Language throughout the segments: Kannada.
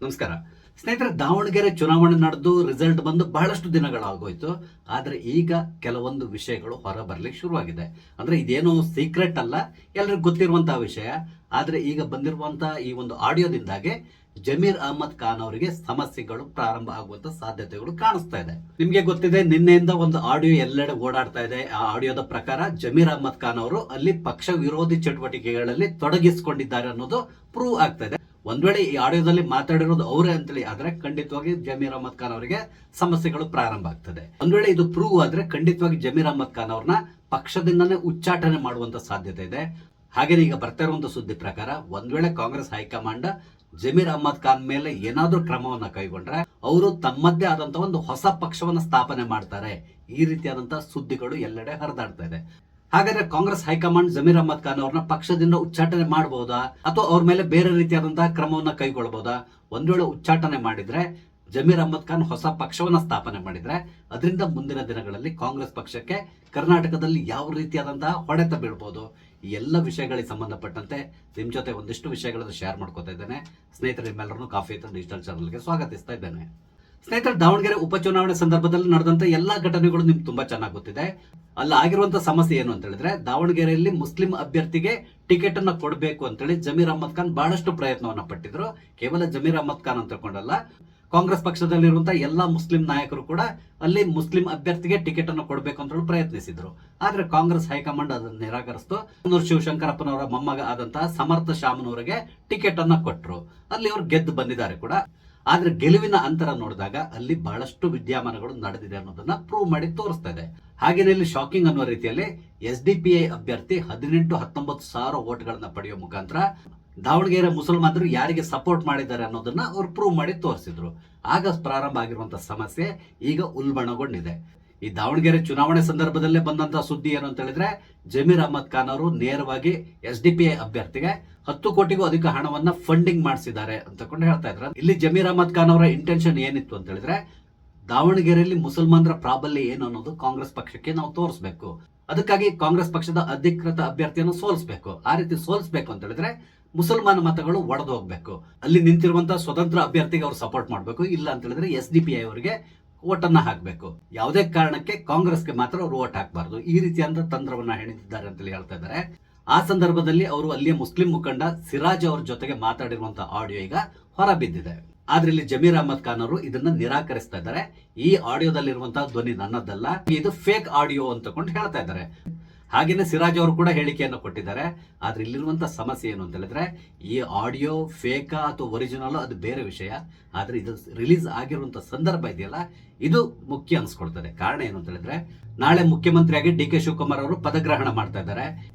ನಮಸ್ಕಾರ ಸ್ನೇಹಿತರೆ. ದಾವಣಗೆರೆ ಚುನಾವಣೆ ನಡೆದು ರಿಸಲ್ಟ್ ಬಂದು ಬಹಳಷ್ಟು ದಿನಗಳಾಗೋಯ್ತು. ಆದರೆ ಈಗ ಕೆಲವೊಂದು ವಿಷಯಗಳು ಹೊರ ಬರ್ಲಿಕ್ಕೆ ಶುರುವಾಗಿದೆ. ಅಂದ್ರೆ ಇದೇನು ಸೀಕ್ರೆಟ್ ಅಲ್ಲ, ಎಲ್ರಿಗೂ ಗೊತ್ತಿರುವಂತಹ ವಿಷಯ. ಆದರೆ ಈಗ ಬಂದಿರುವಂತಹ ಈ ಒಂದು ಆಡಿಯೋದಿಂದಾಗೆ ಜಮೀರ್ ಅಹಮದ್ ಖಾನ್ ಅವರಿಗೆ ಸಮಸ್ಯೆಗಳು ಪ್ರಾರಂಭ ಆಗುವಂತ ಸಾಧ್ಯತೆಗಳು ಕಾಣಿಸ್ತಾ ಇದೆ. ನಿಮ್ಗೆ ಗೊತ್ತಿದೆ, ನಿನ್ನೆಯಿಂದ ಒಂದು ಆಡಿಯೋ ಎಲ್ಲೆಡೆ ಓಡಾಡ್ತಾ ಇದೆ. ಆ ಆಡಿಯೋದ ಪ್ರಕಾರ ಜಮೀರ್ ಅಹಮದ್ ಖಾನ್ ಅವರು ಅಲ್ಲಿ ಪಕ್ಷ ವಿರೋಧಿ ಚಟುವಟಿಕೆಗಳಲ್ಲಿ ತೊಡಗಿಸಿಕೊಂಡಿದ್ದಾರೆ ಅನ್ನೋದು ಪ್ರೂವ್ ಆಗ್ತಾ ಇದೆ. ಒಂದ್ ವೇಳೆ ಈ ಆಡಿಯೋದಲ್ಲಿ ಮಾತಾಡಿರೋದು ಅವರೇ ಅಂತೇಳಿ ಆದ್ರೆ ಖಂಡಿತವಾಗಿ ಜಮೀರ್ ಅಹಮದ್ ಖಾನ್ ಅವರಿಗೆ ಸಮಸ್ಯೆಗಳು ಪ್ರಾರಂಭ ಆಗ್ತದೆ. ಒಂದ್ ವೇಳೆ ಇದು ಪ್ರೂವ್ ಆದ್ರೆ ಖಂಡಿತವಾಗಿ ಜಮೀರ್ ಅಹಮದ್ ಖಾನ್ ಅವ್ರನ್ನ ಪಕ್ಷದಿಂದನೇ ಉಚ್ಚಾಟನೆ ಮಾಡುವಂತ ಸಾಧ್ಯತೆ ಇದೆ. ಹಾಗೆ ಈಗ ಬರ್ತಾ ಇರುವಂತ ಸುದ್ದಿ ಪ್ರಕಾರ ಒಂದ್ ವೇಳೆ ಕಾಂಗ್ರೆಸ್ ಹೈಕಮಾಂಡ್ ಜಮೀರ್ ಅಹಮದ್ ಖಾನ್ ಮೇಲೆ ಏನಾದ್ರೂ ಕ್ರಮವನ್ನ ಕೈಗೊಂಡ್ರೆ ಅವರು ತಮ್ಮದೇ ಆದಂತಹ ಒಂದು ಹೊಸ ಪಕ್ಷವನ್ನ ಸ್ಥಾಪನೆ ಮಾಡ್ತಾರೆ. ಈ ರೀತಿಯಾದಂತಹ ಸುದ್ದಿಗಳು ಎಲ್ಲೆಡೆ ಹರಿದಾಡ್ತಾ ಇದೆ. ಹಾಗಾದ್ರೆ ಕಾಂಗ್ರೆಸ್ ಹೈಕಮಾಂಡ್ ಜಮೀರ್ ಅಹಮದ್ ಖಾನ್ ಅವ್ರನ್ನ ಪಕ್ಷದಿಂದ ಉಚ್ಚಾಟನೆ ಮಾಡಬಹುದಾ, ಅಥವಾ ಅವ್ರ ಮೇಲೆ ಬೇರೆ ರೀತಿಯಾದಂತಹ ಕ್ರಮವನ್ನ ಕೈಗೊಳ್ಳಬಹುದಾ? ಒಂದ್ ವೇಳೆ ಉಚ್ಚಾಟನೆ ಮಾಡಿದ್ರೆ, ಜಮೀರ್ ಅಹಮದ್ ಖಾನ್ ಹೊಸ ಪಕ್ಷವನ್ನ ಸ್ಥಾಪನೆ ಮಾಡಿದ್ರೆ, ಅದರಿಂದ ಮುಂದಿನ ದಿನಗಳಲ್ಲಿ ಕಾಂಗ್ರೆಸ್ ಪಕ್ಷಕ್ಕೆ ಕರ್ನಾಟಕದಲ್ಲಿ ಯಾವ ರೀತಿಯಾದಂತಹ ಹೊಡೆತ ಬೀಳ್ಬಹುದು? ಈ ಎಲ್ಲ ವಿಷಯಗಳಿಗೆ ಸಂಬಂಧಪಟ್ಟಂತೆ ನಿಮ್ ಜೊತೆ ಒಂದಿಷ್ಟು ವಿಷಯಗಳನ್ನು ಶೇರ್ ಮಾಡ್ಕೋತಾ ಇದ್ದೇನೆ. ಸ್ನೇಹಿತರೆ, ನಿಮ್ಮೆಲ್ಲರನ್ನು ಕಾಫಿ ವಿತ್ ಡಿಜಿಟಲ್ ಚಾನಲ್ಗೆ ಸ್ವಾಗತಿಸ್ತಾ ಇದ್ದೇನೆ. ಸ್ನೇಹಿತರೆ, ದಾವಣಗೆರೆ ಉಪಚುನಾವಣೆ ಸಂದರ್ಭದಲ್ಲಿ ನಡೆದಂತ ಎಲ್ಲಾ ಘಟನೆಗಳು ನಿಮ್ಗೆ ತುಂಬಾ ಚೆನ್ನಾಗಿ ಗೊತ್ತಿದೆ. ಅಲ್ಲಿ ಆಗಿರುವಂತಹ ಸಮಸ್ಯೆ ಏನು ಅಂತ ಹೇಳಿದ್ರೆ, ದಾವಣಗೆರೆಯಲ್ಲಿ ಮುಸ್ಲಿಂ ಅಭ್ಯರ್ಥಿಗೆ ಟಿಕೆಟ್ ಅನ್ನ ಕೊಡಬೇಕು ಅಂತೇಳಿ ಜಮೀರ್ ಅಹಮದ್ ಖಾನ್ ಬಹಳಷ್ಟು ಪ್ರಯತ್ನವನ್ನ ಪಟ್ಟಿದ್ರು. ಕೇವಲ ಜಮೀರ್ ಅಹಮದ್ ಖಾನ್ ಅಂತ ಕೊಂಡಲ್ಲ, ಕಾಂಗ್ರೆಸ್ ಪಕ್ಷದಲ್ಲಿರುವಂತಹ ಎಲ್ಲಾ ಮುಸ್ಲಿಂ ನಾಯಕರು ಕೂಡ ಅಲ್ಲಿ ಮುಸ್ಲಿಂ ಅಭ್ಯರ್ಥಿಗೆ ಟಿಕೆಟ್ ಅನ್ನು ಕೊಡಬೇಕು ಅಂತ ಪ್ರಯತ್ನಿಸಿದ್ರು. ಆದ್ರೆ ಕಾಂಗ್ರೆಸ್ ಹೈಕಮಾಂಡ್ ಅದನ್ನು ನಿರಾಕರಿಸಿತು. ಶಿವಶಂಕರಪ್ಪನವರ ಮೊಮ್ಮಗ ಆದಂತಹ ಸಮರ್ಥ ಶಾಮನವರಿಗೆ ಟಿಕೆಟ್ ಅನ್ನ ಕೊಟ್ಟರು. ಅಲ್ಲಿ ಅವರು ಗೆದ್ದು ಬಂದಿದ್ದಾರೆ ಕೂಡ. ಆದ್ರೆ ಗೆಲುವಿನ ಅಂತರ ನೋಡಿದಾಗ ಅಲ್ಲಿ ಬಹಳಷ್ಟು ವಿದ್ಯಮಾನಗಳು ನಡೆದಿದೆ ಅನ್ನೋದನ್ನ ಪ್ರೂವ್ ಮಾಡಿ ತೋರಿಸ್ತಾ ಇದೆ. ಹಾಗೇನೆ ಇಲ್ಲಿ ಶಾಕಿಂಗ್ ಅನ್ನುವ ರೀತಿಯಲ್ಲಿ SDPI ಅಭ್ಯರ್ಥಿ 18-19 ಸಾವಿರ ಓಟ್ಗಳನ್ನ ಪಡೆಯುವ ಮುಖಾಂತರ ದಾವಣಗೆರೆ ಮುಸಲ್ಮಾನರು ಯಾರಿಗೆ ಸಪೋರ್ಟ್ ಮಾಡಿದ್ದಾರೆ ಅನ್ನೋದನ್ನ ಅವ್ರು ಪ್ರೂವ್ ಮಾಡಿ ತೋರಿಸಿದ್ರು. ಆಗ ಪ್ರಾರಂಭ ಆಗಿರುವಂತಹ ಸಮಸ್ಯೆ ಈಗ ಉಲ್ಬಣಗೊಂಡಿದೆ. ಈ ದಾವಣಗೆರೆ ಚುನಾವಣೆ ಸಂದರ್ಭದಲ್ಲೇ ಬಂದಂತಹ ಸುದ್ದಿ ಏನು ಅಂತ ಹೇಳಿದ್ರೆ, ಜಮೀರ್ ಅಹಮದ್ ಖಾನ್ ಅವರು ನೇರವಾಗಿ SDPI ಅಭ್ಯರ್ಥಿಗೆ 10 ಕೋಟಿಗೂ ಅಧಿಕ ಹಣವನ್ನ ಫಂಡಿಂಗ್ ಮಾಡಿಸಿದ್ದಾರೆ ಅಂತ ಹೇಳ್ತಾ ಇದ್ರು. ಇಲ್ಲಿ ಜಮೀರ್ ಅಹಮದ್ ಖಾನ್ ಅವರ ಇಂಟೆನ್ಷನ್ ಏನಿತ್ತು ಅಂತ ಹೇಳಿದ್ರೆ, ದಾವಣಗೆರೆಯಲ್ಲಿ ಮುಸಲ್ಮಾನರ ಪ್ರಾಬಲ್ಯ ಏನು ಅನ್ನೋದು ಕಾಂಗ್ರೆಸ್ ಪಕ್ಷಕ್ಕೆ ನಾವು ತೋರಿಸಬೇಕು. ಅದಕ್ಕಾಗಿ ಕಾಂಗ್ರೆಸ್ ಪಕ್ಷದ ಅಧಿಕೃತ ಅಭ್ಯರ್ಥಿಯನ್ನು ಸೋಲಿಸಬೇಕು. ಆ ರೀತಿ ಸೋಲಿಸಬೇಕು ಅಂತ ಹೇಳಿದ್ರೆ ಮುಸಲ್ಮಾನ ಮತಗಳು ಒಡೆದು ಹೋಗ್ಬೇಕು. ಅಲ್ಲಿ ನಿಂತಿರುವಂತಹ ಸ್ವತಂತ್ರ ಅಭ್ಯರ್ಥಿಗೆ ಅವರು ಸಪೋರ್ಟ್ ಮಾಡಬೇಕು. ಇಲ್ಲ ಅಂತ ಹೇಳಿದ್ರೆ SDPI ಅವರಿಗೆ ಓಟನ್ನ ಹಾಕಬೇಕು. ಯಾವುದೇ ಕಾರಣಕ್ಕೆ ಕಾಂಗ್ರೆಸ್ಗೆ ಮಾತ್ರ ಅವರು ಓಟ್ ಹಾಕಬಾರದು. ಈ ರೀತಿಯಾದ ತಂತ್ರವನ್ನ ಹೆಣಿದಿದ್ದಾರೆ ಅಂತ ಹೇಳ್ತಾ ಇದ್ದಾರೆ. ಆ ಸಂದರ್ಭದಲ್ಲಿ ಅವರು ಅಲ್ಲಿಯ ಮುಸ್ಲಿಂ ಮುಖಂಡ ಸಿರಾಜ್ ಅವ್ರ ಜೊತೆಗೆ ಮಾತಾಡಿರುವಂತಹ ಆಡಿಯೋ ಈಗ ಹೊರ ಬಿದ್ದಿದೆ. ಆದ್ರೆ ಇಲ್ಲಿ ಜಮೀರ್ ಅಹಮದ್ ಖಾನ್ ಅವರು ಇದನ್ನ ನಿರಾಕರಿಸ್ತಾ ಇದ್ದಾರೆ. ಈ ಆಡಿಯೋದಲ್ಲಿರುವಂತಹ ಧ್ವನಿ ನನ್ನದಲ್ಲ, ಇದು ಫೇಕ್ ಆಡಿಯೋ ಅಂತಕೊಂಡು ಹೇಳ್ತಾ ಇದ್ದಾರೆ. ಹಾಗೇನೆ ಸಿರಾಜ್ ಅವರು ಕೂಡ ಹೇಳಿಕೆಯನ್ನು ಕೊಟ್ಟಿದ್ದಾರೆ. ಆದ್ರೆ ಇಲ್ಲಿರುವಂತಹ ಸಮಸ್ಯೆ ಏನು ಅಂತ ಹೇಳಿದ್ರೆ, ಈ ಆಡಿಯೋ ಫೇಕಾ ಅಥವಾ ಒರಿಜಿನಲ್ ಅದು ಬೇರೆ ವಿಷಯ. ಆದ್ರೆ ಇದು ರಿಲೀಸ್ ಆಗಿರುವಂತಹ ಸಂದರ್ಭ ಇದೆಯಲ್ಲ, ಇದು ಮುಖ್ಯ ಅನ್ಸ್ಕೊಳ್ತದೆ. ಕಾರಣ ಏನು ಅಂತ ಹೇಳಿದ್ರೆ, ನಾಳೆ ಮುಖ್ಯಮಂತ್ರಿಯಾಗಿ DK ಶಿವಕುಮಾರ್ ಅವರು ಪದಗ್ರಹಣ ಮಾಡ್ತಾ ಇದ್ದಾರೆ.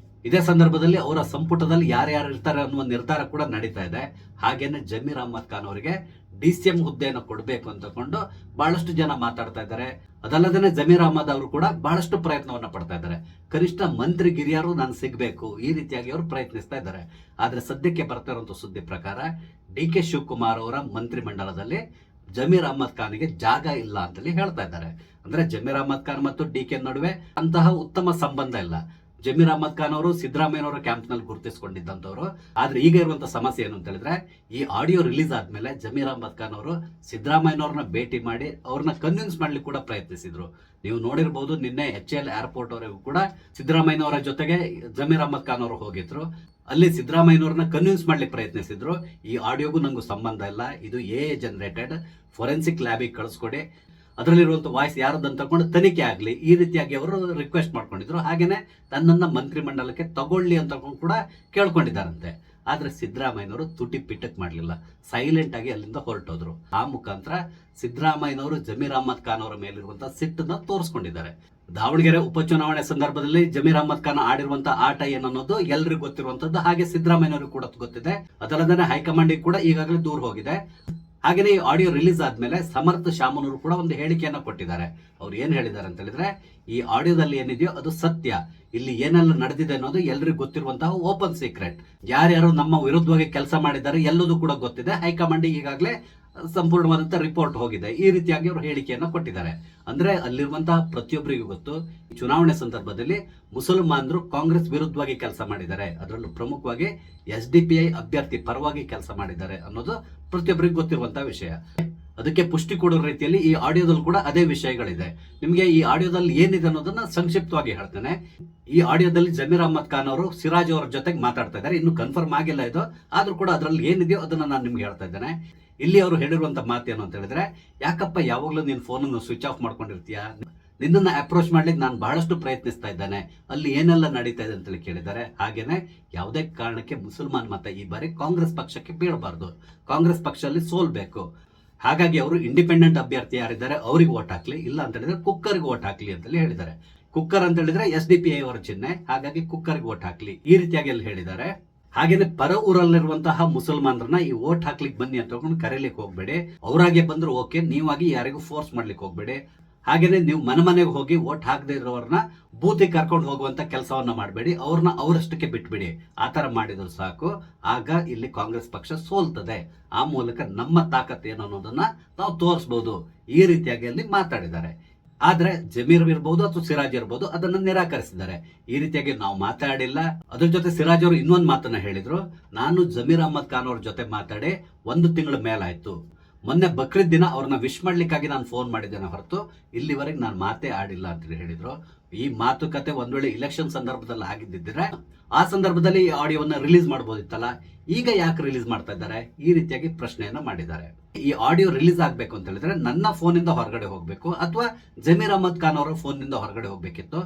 ಇದೇ ಸಂದರ್ಭದಲ್ಲಿ ಅವರ ಸಂಪುಟದಲ್ಲಿ ಯಾರ್ಯಾರು ಇರ್ತಾರೆ ಅನ್ನುವ ನಿರ್ಧಾರ ಕೂಡ ನಡೀತಾ ಇದೆ. ಹಾಗೇನೆ ಜಮೀರ್ ಅಹಮದ್ ಖಾನ್ ಅವರಿಗೆ DCM ಹುದ್ದೆಯನ್ನು ಕೊಡಬೇಕು ಅಂತಕೊಂಡು ಬಹಳಷ್ಟು ಜನ ಮಾತಾಡ್ತಾ ಇದ್ದಾರೆ. ಅದಲ್ಲದೆ ಜಮೀರ್ ಅಹಮದ್ ಅವರು ಕೂಡ ಬಹಳಷ್ಟು ಪ್ರಯತ್ನವನ್ನ ಪಡ್ತಾ ಇದ್ದಾರೆ. ಕನಿಷ್ಠ ಮಂತ್ರಿಗಿರಿಯರು ನಾನು ಸಿಗಬೇಕು, ಈ ರೀತಿಯಾಗಿ ಅವರು ಪ್ರಯತ್ನಿಸ್ತಾ ಇದ್ದಾರೆ. ಆದ್ರೆ ಸದ್ಯಕ್ಕೆ ಬರ್ತಾ ಇರುವಂತಹ ಸುದ್ದಿ ಪ್ರಕಾರ DK ಶಿವಕುಮಾರ್ ಅವರ ಮಂತ್ರಿ ಮಂಡಲದಲ್ಲಿ ಜಮೀರ್ ಅಹಮದ್ ಖಾನ್ಗೆ ಜಾಗ ಇಲ್ಲ ಅಂತೇಳಿ ಹೇಳ್ತಾ ಇದ್ದಾರೆ. ಅಂದ್ರೆ ಜಮೀರ್ ಅಹಮದ್ ಖಾನ್ ಮತ್ತು DK ನಡುವೆ ಅಂತಹ ಉತ್ತಮ ಸಂಬಂಧ ಇಲ್ಲ. ಜಮೀರ್ ಅಹಮದ್ ಖಾನ್ ಅವರು ಸಿದ್ದರಾಮಯ್ಯನವರ ಕ್ಯಾಂಪ್ ನಲ್ಲಿ ಗುರುತಿಸಿಕೊಂಡಿದ್ದಂತವ್ರು. ಆದ್ರೆ ಈಗ ಇರುವಂತಹ ಸಮಸ್ಯೆ ಏನು ಅಂತ ಹೇಳಿದ್ರೆ, ಈ ಆಡಿಯೋ ರಿಲೀಸ್ ಆದ್ಮೇಲೆ ಜಮೀರ್ ಅಹಮದ್ ಖಾನ್ ಅವರು ಸಿದ್ದರಾಮಯ್ಯನವ್ರನ್ನ ಭೇಟಿ ಮಾಡಿ ಅವ್ರನ್ನ ಕನ್ವಿನ್ಸ್ ಮಾಡ್ಲಿಕ್ಕೆ ಕೂಡ ಪ್ರಯತ್ನಿಸಿದ್ರು. ನೀವು ನೋಡಿರ್ಬಹುದು, ನಿನ್ನೆ HL ಏರ್ಪೋರ್ಟ್ ವರೆಗೂ ಕೂಡ ಸಿದ್ದರಾಮಯ್ಯನವರ ಜೊತೆಗೆ ಜಮೀರ್ ಅಹಮದ್ ಖಾನ್ ಅವರು ಹೋಗಿದ್ರು. ಅಲ್ಲಿ ಸಿದ್ದರಾಮಯ್ಯನವ್ರನ್ನ ಕನ್ವಿನ್ಸ್ ಮಾಡ್ಲಿಕ್ಕೆ ಪ್ರಯತ್ನಿಸಿದ್ರು. ಈ ಆಡಿಯೋಗೂ ನಂಗೂ ಸಂಬಂಧ ಇಲ್ಲ, ಇದು AI ಜನರೇಟೆಡ್, ಫೊರೆನ್ಸಿಕ್ ಲ್ಯಾಬಿಗೆ ಕಳಿಸ್ಕೊಡಿ, ಅದರಲ್ಲಿರುವಂತಹ ವಾಯ್ಸ್ ಯಾರದಂತ ತಗೊಂಡು ತನಿಖೆ ಆಗಲಿ, ಈ ರೀತಿಯಾಗಿ ಅವರು ರಿಕ್ವೆಸ್ಟ್ ಮಾಡ್ಕೊಂಡಿದ್ರು. ಹಾಗೇನೆ ತನ್ನನ್ನ ಮಂತ್ರಿ ಮಂಡಲಕ್ಕೆ ತಗೊಳ್ಳಿ ಅಂತ ಕೂಡ ಕೇಳ್ಕೊಂಡಿದ್ದಾರಂತೆ. ಆದ್ರೆ ಸಿದ್ದರಾಮಯ್ಯನವರು ತುಟಿ ಪಿಟ್ಟಕ್ ಮಾಡಲಿಲ್ಲ, ಸೈಲೆಂಟ್ ಆಗಿ ಅಲ್ಲಿಂದ ಹೊರಟೋದ್ರು. ಆ ಮುಖಾಂತರ ಸಿದ್ದರಾಮಯ್ಯನವರು ಜಮೀರ್ ಅಹಮದ್ ಖಾನ್ ಅವರ ಮೇಲಿರುವಂತಹ ಸಿಟ್ಟನ್ನ ತೋರಿಸ್ಕೊಂಡಿದ್ದಾರೆ. ದಾವಣಗೆರೆ ಉಪಚುನಾವಣೆ ಸಂದರ್ಭದಲ್ಲಿ ಜಮೀರ್ ಅಹಮದ್ ಖಾನ್ ಆಡಿರುವಂತಹ ಆಟ ಏನನ್ನೋದು ಎಲ್ರಿಗೂ ಗೊತ್ತಿರುವಂತದ್ದು. ಹಾಗೆ ಸಿದ್ದರಾಮಯ್ಯನವರು ಕೂಡ ಗೊತ್ತಿದೆ. ಅದಲ್ಲದೆ ಹೈಕಮಾಂಡ್ ಕೂಡ ಈಗಾಗಲೇ ದೂರ ಹೋಗಿದೆ. ಹಾಗೇನೆ ಈ ಆಡಿಯೋ ರಿಲೀಸ್ ಆದ್ಮೇಲೆ ಸಮರ್ಥ ಶಾಮನವರು ಕೂಡ ಒಂದು ಹೇಳಿಕೆಯನ್ನ ಕೊಟ್ಟಿದ್ದಾರೆ. ಅವ್ರು ಏನ್ ಹೇಳಿದ್ದಾರೆ ಅಂತ ಹೇಳಿದ್ರೆ, ಈ ಆಡಿಯೋದಲ್ಲಿ ಏನಿದೆಯೋ ಅದು ಸತ್ಯ. ಇಲ್ಲಿ ಏನೆಲ್ಲ ನಡೆದಿದೆ ಅನ್ನೋದು ಎಲ್ರಿಗೂ ಗೊತ್ತಿರುವಂತಹ ಓಪನ್ ಸೀಕ್ರೆಟ್. ಯಾರ್ಯಾರು ನಮ್ಮ ವಿರುದ್ಧವಾಗಿ ಕೆಲಸ ಮಾಡಿದ್ದಾರೆ ಎಲ್ಲದೂ ಕೂಡ ಗೊತ್ತಿದೆ. ಹೈಕಮಾಂಡ್ ಈಗಾಗಲೇ ಸಂಪೂರ್ಣವಾದಂತಹ ರಿಪೋರ್ಟ್ ಹೋಗಿದೆ. ಈ ರೀತಿಯಾಗಿ ಅವರು ಹೇಳಿಕೆಯನ್ನು ಕೊಟ್ಟಿದ್ದಾರೆ. ಅಂದ್ರೆ ಅಲ್ಲಿರುವಂತಹ ಪ್ರತಿಯೊಬ್ಬರಿಗೂ ಗೊತ್ತು, ಚುನಾವಣೆ ಸಂದರ್ಭದಲ್ಲಿ ಮುಸಲ್ಮಾನರು ಕಾಂಗ್ರೆಸ್ ವಿರುದ್ಧವಾಗಿ ಕೆಲಸ ಮಾಡಿದ್ದಾರೆ, ಅದರಲ್ಲೂ ಪ್ರಮುಖವಾಗಿ SDPI ಅಭ್ಯರ್ಥಿ ಪರವಾಗಿ ಕೆಲಸ ಮಾಡಿದ್ದಾರೆ ಅನ್ನೋದು ಪ್ರತಿಯೊಬ್ಬರಿಗೂ ಗೊತ್ತಿರುವಂತಹ ವಿಷಯ. ಅದಕ್ಕೆ ಪುಷ್ಟಿ ಕೊಡೋ ರೀತಿಯಲ್ಲಿ ಈ ಆಡಿಯೋದಲ್ಲಿ ಕೂಡ ಅದೇ ವಿಷಯಗಳಿದೆ. ನಿಮಗೆ ಈ ಆಡಿಯೋದಲ್ಲಿ ಏನಿದೆ ಅನ್ನೋದನ್ನ ಸಂಕ್ಷಿಪ್ತವಾಗಿ ಹೇಳ್ತೇನೆ. ಈ ಆಡಿಯೋದಲ್ಲಿ ಜಮೀರ್ ಅಹ್ಮದ್ ಖಾನ್ ಅವರು ಸಿರಾಜ್ ಅವರ ಜೊತೆಗೆ ಮಾತಾಡ್ತಾ ಇದ್ದಾರೆ. ಇನ್ನು ಕನ್ಫರ್ಮ್ ಆಗಿಲ್ಲ ಇದು, ಆದ್ರೂ ಕೂಡ ಅದರಲ್ಲಿ ಏನಿದೆಯೋ ಅದನ್ನ ನಾನು ನಿಮ್ಗೆ ಹೇಳ್ತಾ ಇದ್ದೇನೆ. ಇಲ್ಲಿ ಅವರು ಹೇಳಿರುವಂತ ಮಾತೇನು ಅಂತ ಹೇಳಿದ್ರೆ, ಯಾಕಪ್ಪ ಯಾವಾಗ್ಲೂ ನೀನ್ ಫೋನನ್ನು ಸ್ವಿಚ್ ಆಫ್ ಮಾಡ್ಕೊಂಡಿರ್ತೀಯ, ನಿನ್ನನ್ನ ಅಪ್ರೋಚ್ ಮಾಡ್ಲಿಕ್ಕೆ ನಾನು ಬಹಳಷ್ಟು ಪ್ರಯತ್ನಿಸ್ತಾ ಇದ್ದೇನೆ, ಅಲ್ಲಿ ಏನೆಲ್ಲ ನಡೀತಾ ಇದೆ ಅಂತೇಳಿ ಕೇಳಿದ್ದಾರೆ. ಹಾಗೇನೆ ಯಾವುದೇ ಕಾರಣಕ್ಕೆ ಮುಸಲ್ಮಾನ್ ಮತ ಈ ಬಾರಿ ಕಾಂಗ್ರೆಸ್ ಪಕ್ಷಕ್ಕೆ ಬೀಳಬಾರ್ದು, ಕಾಂಗ್ರೆಸ್ ಪಕ್ಷದಲ್ಲಿ ಸೋಲ್ಬೇಕು, ಹಾಗಾಗಿ ಅವರು ಇಂಡಿಪೆಂಡೆಂಟ್ ಅಭ್ಯರ್ಥಿ ಯಾರಿದ್ದಾರೆ ಅವರಿಗೆ ವೋಟ್ ಹಾಕ್ಲಿ, ಇಲ್ಲ ಅಂತ ಹೇಳಿದ್ರೆ ಕುಕ್ಕರ್ಗೆ ವೋಟ್ ಹಾಕ್ಲಿ ಅಂತೇಳಿ ಹೇಳಿದ್ದಾರೆ. ಕುಕ್ಕರ್ ಅಂತ ಹೇಳಿದ್ರೆ SDPI ಅವರ ಚಿಹ್ನೆ, ಹಾಗಾಗಿ ಕುಕ್ಕರ್ಗೆ ವೋಟ್ ಹಾಕ್ಲಿ ಈ ರೀತಿಯಾಗಿ ಅಲ್ಲಿ ಹೇಳಿದ್ದಾರೆ. ಹಾಗೇನೆ ಪರ ಊರಲ್ಲಿರುವಂತಹ ಮುಸಲ್ಮಾನರನ್ನ ಈ ವೋಟ್ ಹಾಕ್ಲಿಕ್ಕೆ ಬನ್ನಿ ಅಂತ ಕರೀಲಿಕ್ಕೆ ಹೋಗ್ಬೇಡಿ, ಅವರಾಗೆ ಬಂದ್ರು ಓಕೆ, ನೀವಾಗಿ ಯಾರಿಗೂ ಫೋರ್ಸ್ ಮಾಡ್ಲಿಕ್ಕೆ ಹೋಗ್ಬೇಡಿ. ಹಾಗೇನೆ ನೀವು ಮನೆಗೆ ಹೋಗಿ ವೋಟ್ ಹಾಕದೇ ಇರೋರನ್ನ ಬೂತಿಗೆ ಕರ್ಕೊಂಡು ಹೋಗುವಂತ ಕೆಲಸವನ್ನ ಮಾಡಬೇಡಿ, ಅವ್ರನ್ನ ಅವರಷ್ಟಕ್ಕೆ ಬಿಟ್ಬಿಡಿ. ಆ ತರ ಮಾಡಿದ್ರು ಸಾಕು, ಆಗ ಇಲ್ಲಿ ಕಾಂಗ್ರೆಸ್ ಪಕ್ಷ ಸೋಲ್ತದೆ. ಆ ಮೂಲಕ ನಮ್ಮ ತಾಕತ್ ಏನು ಅನ್ನೋದನ್ನ ನಾವು ತೋರಿಸಬಹುದು, ಈ ರೀತಿಯಾಗಿ ಅಲ್ಲಿ ಮಾತಾಡಿದ್ದಾರೆ. ಆದ್ರೆ ಜಮೀರ್ ಇರ್ಬೋದು ಅಥವಾ ಸಿರಾಜ್ ಇರ್ಬೋದು ಅದನ್ನ ನಿರಾಕರಿಸಿದ್ದಾರೆ. ಈ ರೀತಿಯಾಗಿ ನಾವು ಮಾತಾಡಿಲ್ಲ. ಅದ್ರ ಜೊತೆ ಸಿರಾಜ್ ಅವರು ಇನ್ನೊಂದು ಮಾತನ್ನ ಹೇಳಿದ್ರು, ನಾನು ಜಮೀರ್ ಅಹ್ಮದ್ ಖಾನ್ ಅವ್ರ ಜೊತೆ ಮಾತಾಡಿ 1 ತಿಂಗಳ ಮೇಲಾಯ್ತು, ಮೊನ್ನೆ ಬಕ್ರೀದ್ ದಿನ ಅವ್ರನ್ನ ವಿಶ್ ಮಾಡ್ಲಿಕ್ಕಾಗಿ ನಾನು ಫೋನ್ ಮಾಡಿದ್ದೇನೆ ಹೊರತು ಇಲ್ಲಿವರೆಗೆ ನಾನು ಮಾತೇ ಆಡಿಲ್ಲ ಅಂತ ಹೇಳಿದ್ರು. ಈ ಮಾತುಕತೆ ಒಂದ್ ವೇಳೆ ಇಲೆಕ್ಷನ್ ಸಂದರ್ಭದಲ್ಲಿ ಆಗಿದ್ದಿದ್ರೆ ಆ ಸಂದರ್ಭದಲ್ಲಿ ಈ ಆಡಿಯೋವನ್ನ ರಿಲೀಸ್ ಮಾಡಬಹುದಿತ್ತಲ್ಲ, ಈಗ ಯಾಕೆ ರಿಲೀಸ್ ಮಾಡ್ತಾ ಇದ್ದಾರೆ, ಈ ರೀತಿಯಾಗಿ ಪ್ರಶ್ನೆಯನ್ನ ಮಾಡಿದ್ದಾರೆ. ಈ ಆಡಿಯೋ ರಿಲೀಸ್ ಆಗ್ಬೇಕು ಅಂತ ಹೇಳಿದ್ರೆ ನನ್ನ ಫೋನ್ ಇಂದ ಹೊರಗಡೆ ಹೋಗ್ಬೇಕು ಅಥವಾ ಜಮೀರ್ ಅಹ್ಮದ್ ಖಾನ್ ಅವರ ಫೋನ್ ನಿಂದ ಹೊರಗಡೆ ಹೋಗ್ಬೇಕಿತ್ತು.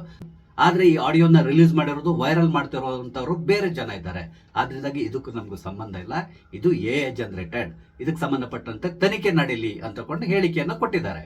ಆದ್ರೆ ಈ ಆಡಿಯೋನ ರಿಲೀಸ್ ಮಾಡಿರೋದು, ವೈರಲ್ ಮಾಡ್ತಿರೋಂಥವ್ರು ಬೇರೆ ಜನ ಇದ್ದಾರೆ. ಆದ್ರಿಂದಾಗಿ ಇದಕ್ಕೂ ನಮಗೂ ಸಂಬಂಧ ಇಲ್ಲ, ಇದು AI ಜನರೇಟೆಡ್, ಇದಕ್ಕೆ ಸಂಬಂಧಪಟ್ಟಂತೆ ತನಿಖೆ ನಡೀಲಿ ಅಂತಕೊಂಡು ಹೇಳಿಕೆಯನ್ನು ಕೊಟ್ಟಿದ್ದಾರೆ.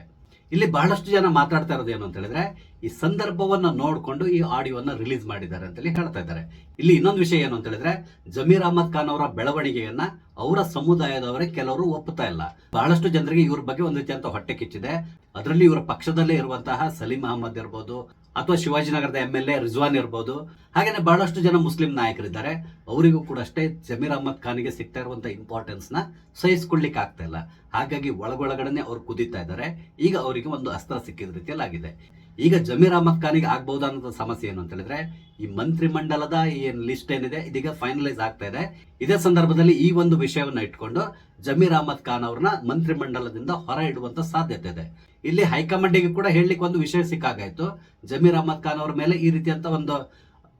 ಇಲ್ಲಿ ಬಹಳಷ್ಟು ಜನ ಮಾತಾಡ್ತಾ ಇರೋದು ಏನು ಅಂತ ಹೇಳಿದ್ರೆ, ಈ ಸಂದರ್ಭವನ್ನ ನೋಡ್ಕೊಂಡು ಈ ಆಡಿಯೋವನ್ನ ರಿಲೀಸ್ ಮಾಡಿದ್ದಾರೆ ಅಂತೇಳಿ ಹೇಳ್ತಾ ಇದ್ದಾರೆ. ಇಲ್ಲಿ ಇನ್ನೊಂದು ವಿಷಯ ಏನು ಅಂತ ಹೇಳಿದ್ರೆ, ಜಮೀರ್ ಅಹ್ಮದ್ ಖಾನ್ ಅವರ ಬೆಳವಣಿಗೆಯನ್ನ ಅವರ ಸಮುದಾಯದವರೇ ಕೆಲವರು ಒಪ್ಪುತ್ತಾ ಇಲ್ಲ. ಬಹಳಷ್ಟು ಜನರಿಗೆ ಇವ್ರ ಬಗ್ಗೆ ಒಂದು ರೀತಿ ಅಂತ ಹೊಟ್ಟೆ ಕಿಚ್ಚಿದೆ. ಅದರಲ್ಲಿ ಇವರ ಪಕ್ಷದಲ್ಲೇ ಇರುವಂತಹ ಸಲೀಂ ಅಹಮದ್ ಇರ್ಬೋದು ಅಥವಾ ಶಿವಾಜಿನಗರದ MLA ರಿಜ್ವಾನ್ ಇರ್ಬೋದು, ಹಾಗೇನೆ ಬಹಳಷ್ಟು ಜನ ಮುಸ್ಲಿಂ ನಾಯಕರಿದ್ದಾರೆ. ಅವರಿಗೂ ಕೂಡ ಅಷ್ಟೇ ಜಮೀರ್ ಅಹ್ಮದ್ ಖಾನ್ಗೆ ಸಿಗ್ತಾ ಇರುವಂತಹ ಇಂಪಾರ್ಟೆನ್ಸ್ ನ ಸಹಿಸಿಕೊಳ್ಳಿಕ್ಕೆ ಆಗ್ತಾ ಇಲ್ಲ. ಹಾಗಾಗಿ ಒಳಗೊಳಗಡೆ ಅವ್ರು ಕುದೀತಾ ಇದ್ದಾರೆ. ಈಗ ಅವರಿಗೆ ಒಂದು ಅಸ್ತ್ರ ಸಿಕ್ಕಿದ ರೀತಿಯಲ್ಲಿ ಆಗಿದೆ. ಈಗ ಜಮೀರ್ ಅಹ್ಮದ್ ಖಾನ್ಗೆ ಆಗ್ಬಹುದಾದ ಸಮಸ್ಯೆ ಏನು ಅಂತ ಹೇಳಿದ್ರೆ, ಈ ಮಂತ್ರಿ ಮಂಡಲದ ಏನ್ ಲಿಸ್ಟ್ ಏನಿದೆ ಇದೀಗ ಫೈನಲೈಸ್ ಆಗ್ತಾ ಇದೆ. ಇದೇ ಸಂದರ್ಭದಲ್ಲಿ ಈ ಒಂದು ವಿಷಯವನ್ನ ಇಟ್ಕೊಂಡು ಜಮೀರ್ ಅಹ್ಮದ್ ಖಾನ್ ಅವ್ರನ್ನ ಮಂತ್ರಿ ಮಂಡಲದಿಂದ ಹೊರ ಇಡುವಂತ ಸಾಧ್ಯತೆ ಇದೆ. ಇಲ್ಲಿ ಹೈಕಮಾಂಡಿಗೆ ಕೂಡ ಹೇಳಲಿಕ್ಕೆ ಒಂದು ವಿಷಯ ಸಿಕ್ಕಾಗಾಯ್ತು, ಜಮೀರ್ ಅಹ್ಮದ್ ಖಾನ್ ಅವ್ರ ಮೇಲೆ ಈ ರೀತಿಯಂತ ಒಂದು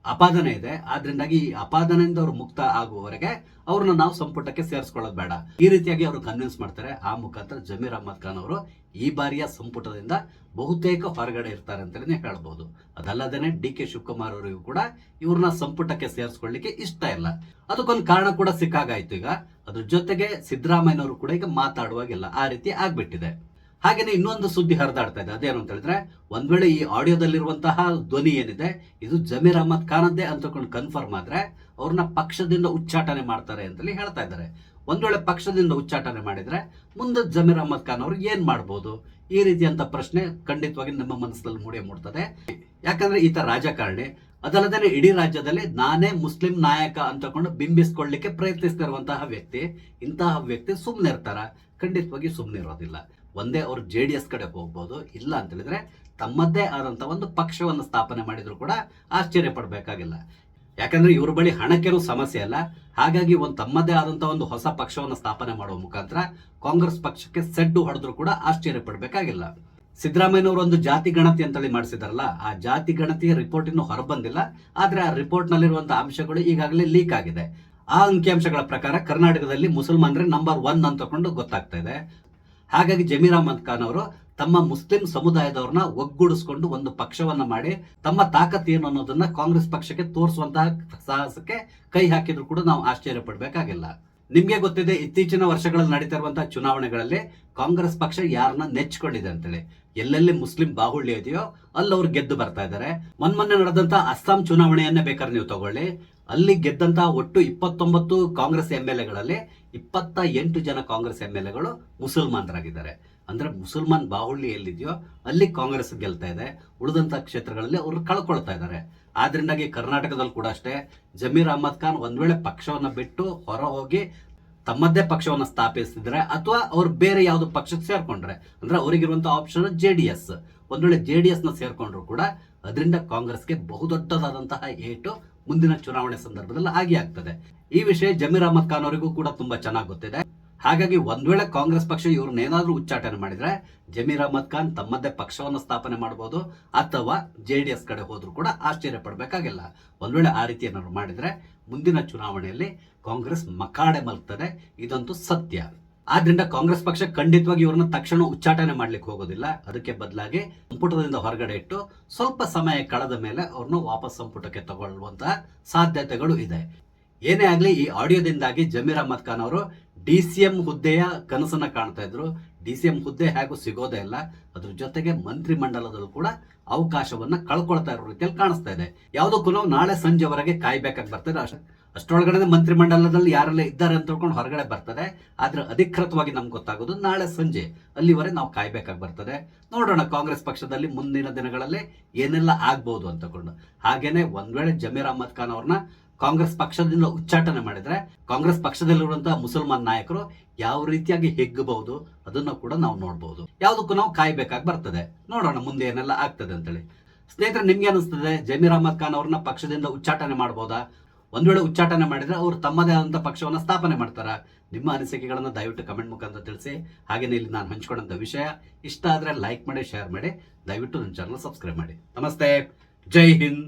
ಅಪಾದನೆ ಇದೆ. ಆದ್ರಿಂದಾಗಿ ಈ ಅಪಾದನೆಯಿಂದ ಅವರು ಮುಕ್ತ ಆಗುವವರೆಗೆ ಅವ್ರನ್ನ ನಾವು ಸಂಪುಟಕ್ಕೆ ಸೇರಿಸ್ಕೊಳ್ಳೋದು ಬೇಡ, ಈ ರೀತಿಯಾಗಿ ಅವರು ಕನ್ವಿನ್ಸ್ ಮಾಡ್ತಾರೆ. ಆ ಮುಖಾಂತರ ಜಮೀರ್ ಅಹ್ಮದ್ ಖಾನ್ ಅವರು ಈ ಬಾರಿಯ ಸಂಪುಟದಿಂದ ಬಹುತೇಕ ಹೊರಗಡೆ ಇರ್ತಾರೆ ಅಂತಲೇ ಹೇಳ್ಬಹುದು. ಅದಲ್ಲದೇನೆ DK ಶಿವಕುಮಾರ್ ಅವರಿಗೂ ಕೂಡ ಇವ್ರನ್ನ ಸಂಪುಟಕ್ಕೆ ಸೇರಿಸ್ಕೊಳ್ಳಿಕ್ಕೆ ಇಷ್ಟ ಇಲ್ಲ. ಅದಕ್ಕೊಂದು ಕಾರಣ ಕೂಡ ಸಿಕ್ಕಾಗಾಯ್ತು. ಈಗ ಅದ್ರ ಜೊತೆಗೆ ಸಿದ್ದರಾಮಯ್ಯನವರು ಕೂಡ ಈಗ ಮಾತಾಡುವಾಗಿಲ್ಲ, ಆ ರೀತಿ ಆಗ್ಬಿಟ್ಟಿದೆ. ಹಾಗೇನೆ ಇನ್ನೊಂದು ಸುದ್ದಿ ಹರಿದಾಡ್ತಾ ಇದೆ, ಅದೇನು ಅಂತ ಹೇಳಿದ್ರೆ, ಒಂದ್ ವೇಳೆ ಈ ಆಡಿಯೋದಲ್ಲಿರುವಂತಹ ಧ್ವನಿ ಏನಿದೆ ಇದು ಜಮೀರ್ ಅಹ್ಮದ್ ಖಾನದ್ದೇ ಅಂತಕೊಂಡು ಕನ್ಫರ್ಮ್ ಆದ್ರೆ ಅವ್ರನ್ನ ಪಕ್ಷದಿಂದ ಉಚ್ಚಾಟನೆ ಮಾಡ್ತಾರೆ ಅಂತೇಳಿ ಹೇಳ್ತಾ ಇದ್ದಾರೆ. ಒಂದ್ ವೇಳೆ ಪಕ್ಷದಿಂದ ಉಚ್ಚಾಟನೆ ಮಾಡಿದ್ರೆ ಮುಂದೆ ಜಮೀರ್ ಅಹ್ಮದ್ ಖಾನ್ ಅವರು ಏನ್ ಮಾಡ್ಬೋದು, ಈ ರೀತಿಯಂತ ಪ್ರಶ್ನೆ ಖಂಡಿತವಾಗಿ ನಮ್ಮ ಮನಸ್ಸಲ್ಲಿ ಮೂಡ್ತದೆ. ಯಾಕಂದ್ರೆ ಈತ ರಾಜಕಾರಣಿ, ಅದಲ್ಲದೆ ಇಡೀ ರಾಜ್ಯದಲ್ಲಿ ನಾನೇ ಮುಸ್ಲಿಂ ನಾಯಕ ಅಂತಕೊಂಡು ಬಿಂಬಿಸ್ಕೊಳ್ಳಿಕ್ಕೆ ಪ್ರಯತ್ನಿಸ್ತಿರುವಂತಹ ವ್ಯಕ್ತಿ. ಇಂತಹ ವ್ಯಕ್ತಿ ಸುಮ್ನೆ ಇರ್ತಾರ? ಖಂಡಿತವಾಗಿ ಸುಮ್ನೆ ಇರೋದಿಲ್ಲ. ಒಂದೇ ಅವ್ರು JDS ಕಡೆ ಹೋಗ್ಬೋದು, ಇಲ್ಲ ಅಂತ ಹೇಳಿದ್ರೆ ತಮ್ಮದೇ ಆದಂತ ಒಂದು ಪಕ್ಷವನ್ನು ಸ್ಥಾಪನೆ ಮಾಡಿದ್ರು ಕೂಡ ಆಶ್ಚರ್ಯ ಪಡ್ಬೇಕಾಗಿಲ್ಲ. ಯಾಕಂದ್ರೆ ಇವ್ರ ಬಳಿ ಹಣಕ್ಕೇನು ಸಮಸ್ಯೆ ಅಲ್ಲ. ಹಾಗಾಗಿ ತಮ್ಮದೇ ಆದಂತ ಒಂದು ಹೊಸ ಪಕ್ಷವನ್ನು ಸ್ಥಾಪನೆ ಮಾಡುವ ಮುಖಾಂತರ ಕಾಂಗ್ರೆಸ್ ಪಕ್ಷಕ್ಕೆ ಸೆಡ್ಡು ಹೊಡೆದ್ರು ಕೂಡ ಆಶ್ಚರ್ಯ ಪಡ್ಬೇಕಾಗಿಲ್ಲ. ಸಿದ್ದರಾಮಯ್ಯನವರು ಒಂದು ಜಾತಿ ಗಣತಿ ಅಂತೇಳಿ ಮಾಡಿಸಿದಾರಲ್ಲ, ಆ ಜಾತಿ ಗಣತಿಯ ರಿಪೋರ್ಟ್ ಇನ್ನು ಹೊರಬಂದಿಲ್ಲ. ಆದ್ರೆ ಆ ರಿಪೋರ್ಟ್ ನಲ್ಲಿರುವಂತಹ ಅಂಶಗಳು ಈಗಾಗಲೇ ಲೀಕ್ ಆಗಿದೆ. ಆ ಅಂಕಿಅಂಶಗಳ ಪ್ರಕಾರ ಕರ್ನಾಟಕದಲ್ಲಿ ಮುಸಲ್ಮಾನರೇ ನಂಬರ್ 1 ಅಂತಕೊಂಡು ಗೊತ್ತಾಗ್ತಾ ಇದೆ. ಹಾಗಾಗಿ ಜಮೀರ್ ಅಹ್ಮದ್ ಖಾನ್ ಅವರು ತಮ್ಮ ಮುಸ್ಲಿಂ ಸಮುದಾಯದವ್ರನ್ನ ಒಗ್ಗೂಡಿಸ್ಕೊಂಡು ಒಂದು ಪಕ್ಷವನ್ನ ಮಾಡಿ ತಮ್ಮ ತಾಕತ್ ಏನು ಅನ್ನೋದನ್ನ ಕಾಂಗ್ರೆಸ್ ಪಕ್ಷಕ್ಕೆ ತೋರಿಸುವಂತಹ ಸಾಹಸಕ್ಕೆ ಕೈ ಹಾಕಿದ್ರು ಕೂಡ ನಾವು ಆಶ್ಚರ್ಯ ಪಡ್ಬೇಕಾಗಿಲ್ಲ. ನಿಮ್ಗೆ ಗೊತ್ತಿದೆ, ಇತ್ತೀಚಿನ ವರ್ಷಗಳಲ್ಲಿ ನಡೀತಾ ಇರುವಂತಹ ಚುನಾವಣೆಗಳಲ್ಲಿ ಕಾಂಗ್ರೆಸ್ ಪಕ್ಷ ಯಾರನ್ನ ನೆಚ್ಕೊಂಡಿದೆ ಅಂತೇಳಿ. ಎಲ್ಲೆಲ್ಲಿ ಮುಸ್ಲಿಂ ಬಾಹುಳ್ಯ ಇದೆಯೋ ಅಲ್ಲಿ ಅವ್ರು ಗೆದ್ದು ಬರ್ತಾ ಇದ್ದಾರೆ. ಮೊನ್ನೆ ನಡೆದಂತಹ ಅಸ್ಸಾಂ ಚುನಾವಣೆಯನ್ನೇ ಬೇಕಾದ್ರೆ ನೀವು ತಗೊಳ್ಳಿ, ಅಲ್ಲಿ ಗೆದ್ದಂತಹ ಒಟ್ಟು 29 ಕಾಂಗ್ರೆಸ್ MLAಗಳಲ್ಲಿ 28 ಜನ ಕಾಂಗ್ರೆಸ್ MLAಗಳು ಮುಸಲ್ಮಾನರಾಗಿದ್ದಾರೆ. ಅಂದ್ರೆ ಮುಸಲ್ಮಾನ್ ಬಾಹುಳ್ಯ ಎಲ್ಲಿದೆಯೋ ಅಲ್ಲಿ ಕಾಂಗ್ರೆಸ್ ಗೆಲ್ತಾ ಇದೆ, ಉಳಿದಂತಹ ಕ್ಷೇತ್ರಗಳಲ್ಲಿ ಅವರು ಕಳ್ಕೊಳ್ತಾ ಇದ್ದಾರೆ. ಆದ್ರಿಂದಾಗಿ ಕರ್ನಾಟಕದಲ್ಲಿ ಕೂಡ ಅಷ್ಟೇ ಜಮೀರ್ ಅಹ್ಮದ್ ಖಾನ್ ಒಂದ್ ವೇಳೆ ಪಕ್ಷವನ್ನ ಬಿಟ್ಟು ಹೊರ ಹೋಗಿ ತಮ್ಮದೇ ಪಕ್ಷವನ್ನು ಸ್ಥಾಪಿಸಿದ್ರೆ ಅಥವಾ ಅವ್ರು ಬೇರೆ ಯಾವ್ದು ಪಕ್ಷಕ್ಕೆ ಸೇರ್ಕೊಂಡ್ರೆ, ಅಂದ್ರೆ ಅವರಿಗಿರುವಂತಹ ಆಪ್ಷನ್ JDS. ಒಂದ್ ವೇಳೆ JDS ನ ಸೇರ್ಕೊಂಡ್ರು ಕೂಡ ಅದರಿಂದ ಕಾಂಗ್ರೆಸ್ಗೆ ಬಹುದೊಡ್ಡದಾದಂತಹ ಏಟು ಮುಂದಿನ ಚುನಾವಣೆ ಸಂದರ್ಭದಲ್ಲಿ ಆಗ್ತದೆ. ಈ ವಿಷಯ ಜಮೀರ್ ಅಹಮದ್ ಖಾನ್ ಅವರಿಗೂ ಕೂಡ ತುಂಬಾ ಚೆನ್ನಾಗಿ ಗೊತ್ತಿದೆ. ಹಾಗಾಗಿ ಒಂದ್ ವೇಳೆ ಕಾಂಗ್ರೆಸ್ ಪಕ್ಷ ಇವ್ರನ್ನೇನಾದ್ರೂ ಉಚ್ಚಾಟನೆ ಮಾಡಿದ್ರೆ ಜಮೀರ್ ಅಹಮದ್ ಖಾನ್ ತಮ್ಮದೇ ಪಕ್ಷವನ್ನು ಸ್ಥಾಪನೆ ಮಾಡಬಹುದು, ಅಥವಾ JDS ಕಡೆ ಹೋದ್ರು ಕೂಡ ಆಶ್ಚರ್ಯ ಪಡಬೇಕಾಗಿಲ್ಲ. ಒಂದ್ ವೇಳೆ ಆ ರೀತಿ ಏನಾದ್ರು ಮಾಡಿದ್ರೆ ಮುಂದಿನ ಚುನಾವಣೆಯಲ್ಲಿ ಕಾಂಗ್ರೆಸ್ ಮಕಾಡೆ ಮಲ್ಗ್ತದೆ, ಇದಂತೂ ಸತ್ಯ. ಆದ್ರಿಂದ ಕಾಂಗ್ರೆಸ್ ಪಕ್ಷ ಖಂಡಿತವಾಗಿ ಇವ್ರನ್ನ ತಕ್ಷಣ ಉಚ್ಚಾಟನೆ ಮಾಡ್ಲಿಕ್ಕೆ ಹೋಗೋದಿಲ್ಲ. ಅದಕ್ಕೆ ಬದಲಾಗಿ ಸಂಪುಟದಿಂದ ಹೊರಗಡೆ ಇಟ್ಟು ಸ್ವಲ್ಪ ಸಮಯ ಕಳೆದ ಮೇಲೆ ಅವ್ರನ್ನ ವಾಪಸ್ ಸಂಪುಟಕ್ಕೆ ತಗೊಳ್ಳುವಂತಹ ಸಾಧ್ಯತೆಗಳು ಇದೆ. ಏನೇ ಆಗ್ಲಿ, ಈ ಆಡಿಯೋದಿಂದಾಗಿ ಜಮೀರ್ ಅಹಮದ್ ಖಾನ್ ಅವರು DCM ಹುದ್ದೆಯ ಕನಸನ್ನ ಕಾಣ್ತಾ ಇದ್ರು. DCM ಹುದ್ದೆ ಹೇಗೂ ಸಿಗೋದೇ ಇಲ್ಲ, ಅದ್ರ ಜೊತೆಗೆ ಮಂತ್ರಿ ಮಂಡಲದಲ್ಲೂ ಕೂಡ ಅವಕಾಶವನ್ನ ಕಳ್ಕೊಳ್ತಾ ಇರೋ ರೀತಿಯಲ್ಲಿ ಕಾಣಿಸ್ತಾ ಇದೆ. ಯಾವುದಕ್ಕೂ ನಾವು ನಾಳೆ ಸಂಜೆವರೆಗೆ ಕಾಯ್ಬೇಕಾಗಿ ಬರ್ತದೆ. ಅಷ್ಟೊಳಗಡೆ ಮಂತ್ರಿ ಮಂಡಲದಲ್ಲಿ ಯಾರೆಲ್ಲ ಇದ್ದಾರೆ ಅಂತ ತಿಳ್ಕೊಂಡು ಹೊರಗಡೆ ಬರ್ತದೆ. ಆದ್ರೆ ಅಧಿಕೃತವಾಗಿ ನಮ್ಗೆ ಗೊತ್ತಾಗೋದು ನಾಳೆ ಸಂಜೆ. ಅಲ್ಲಿವರೆಗೆ ನಾವು ಕಾಯ್ಬೇಕಾಗಿ ಬರ್ತದೆ. ನೋಡೋಣ ಕಾಂಗ್ರೆಸ್ ಪಕ್ಷದಲ್ಲಿ ಮುಂದಿನ ದಿನಗಳಲ್ಲಿ ಏನೆಲ್ಲ ಆಗ್ಬಹುದು ಅಂತಕೊಂಡು. ಹಾಗೇನೆ ಒಂದ್ ವೇಳೆ ಜಮೀರ್ ಅಹಮದ್ ಖಾನ್ ಅವ್ರನ್ನ ಕಾಂಗ್ರೆಸ್ ಪಕ್ಷದಿಂದ ಉಚ್ಚಾಟನೆ ಮಾಡಿದ್ರೆ ಕಾಂಗ್ರೆಸ್ ಪಕ್ಷದಲ್ಲಿರುವಂತಹ ಮುಸಲ್ಮಾನ್ ನಾಯಕರು ಯಾವ ರೀತಿಯಾಗಿ ಹೆಗ್ಗಬಹುದು ಅದನ್ನ ಕೂಡ ನಾವು ನೋಡಬಹುದು. ಯಾವುದಕ್ಕೂ ನಾವು ಕಾಯ್ಬೇಕಾಗಿ ಬರ್ತದೆ. ನೋಡೋಣ ಮುಂದೆ ಏನೆಲ್ಲ ಆಗ್ತದೆ ಅಂತೇಳಿ. ಸ್ನೇಹಿತರೆ, ನಿಮ್ಗೆ ಅನಿಸ್ತದೆ ಜಮೀರ್ ಅಹಮದ್ ಖಾನ್ ಅವ್ರನ್ನ ಪಕ್ಷದಿಂದ ಉಚ್ಚಾಟನೆ ಮಾಡಬಹುದಾ? ಒಂದ್ ವೇಳೆ ಉಚ್ಚಾಟನೆ ಮಾಡಿದ್ರೆ ಅವರು ತಮ್ಮದೇ ಆದಂತಹ ಪಕ್ಷವನ್ನ ಸ್ಥಾಪನೆ ಮಾಡ್ತಾರ? ನಿಮ್ಮ ಅನಿಸಿಕೆಗಳನ್ನ ದಯವಿಟ್ಟು ಕಮೆಂಟ್ ಮುಖಾಂತರ ತಿಳಿಸಿ. ಹಾಗೇನೆ ಇಲ್ಲಿ ನಾನು ಹಂಚ್ಕೊಂಡಂತ ವಿಷಯ ಇಷ್ಟ ಆದ್ರೆ ಲೈಕ್ ಮಾಡಿ, ಶೇರ್ ಮಾಡಿ, ದಯವಿಟ್ಟು ನನ್ನ ಚಾನಲ್ ಸಬ್ಸ್ಕ್ರೈಬ್ ಮಾಡಿ. ನಮಸ್ತೆ, ಜೈ ಹಿಂದ್.